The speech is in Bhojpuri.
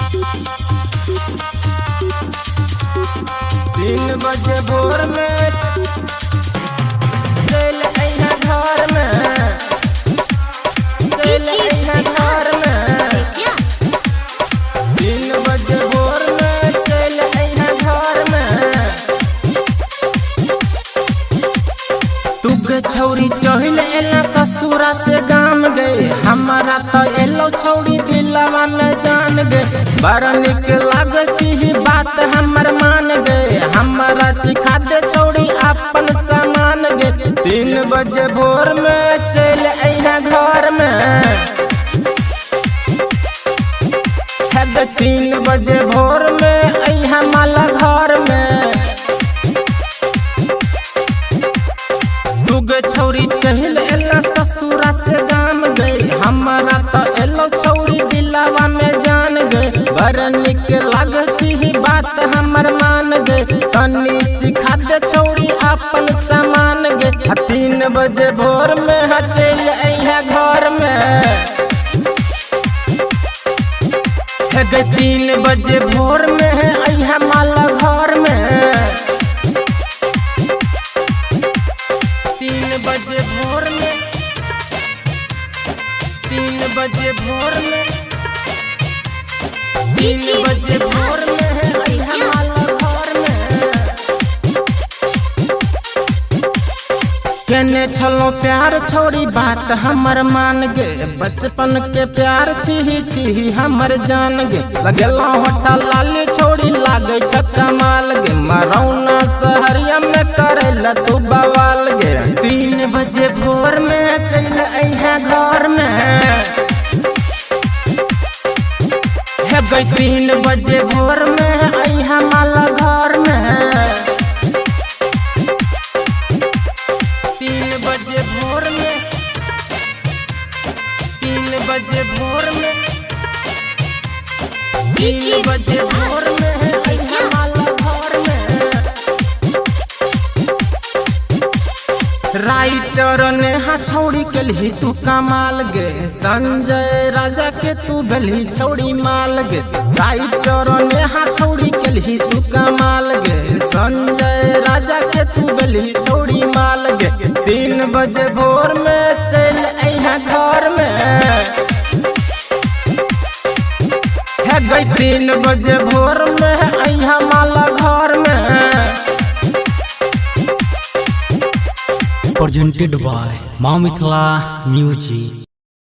3 बजे भोर में चल अइहा घर में, चल अइहा घर में। 3 बजे भोर में चल अइहा घर में। तू के छौरी चहिल एला ससुरा से गाम गए, हमारा तो एलो छौरी दिलवा में जान गए। बड़ा निक लागे छी बात हमर मान गए, हमारा चिखा दे छौरी अपन सामान गे। 3 बजे भोर में चल अइहा घर में, 3 बजे भोर में अइहा माला घर में। तू गे छौरी चहिल एला ससुरा से गाम गए, हमारा तो एलो छौरी दिलवा में जान गए। बड़ा निक लागे छी बात हमर मान गए, तनी सिखा दे छौरी अपन सामान गे। 3 बजे भोर में चल अइहा घर में, 3 बजे भोर में अइहा माला घर में। 3 बजे भोर में, 3 बजे भोर में, 3 बजे भोर में अइहा माला घर में। केने छलो प्यार छौरी बात हमर मान गे, बचपन के प्यार छी हमर जान गे। लगेला होठा लाली छौरी लागे छक्का माल गे, मरौना शहरिया में करेला तू बवाल गे। 3 बजे भोर में चल अइहा घर में, 3 बजे भोर में अइहा माला घर में। 3 बजे भोर में, 3 बजे भोर में, 3 बजे भोर में अइहा माला घर में। राइटर ने छौरी केलही तू कमाल गे, संजय राजा के तू भेलही छौरी माल गे। राइटर ने छौरी केलही तू कमाल गे, संजय राजा के तू भेलही छौरी माल गे। 3 बजे भोर में चल अइहा घर में, 3 बजे भोर में अइहा माला घर में। Presented by Ma Mithila Music।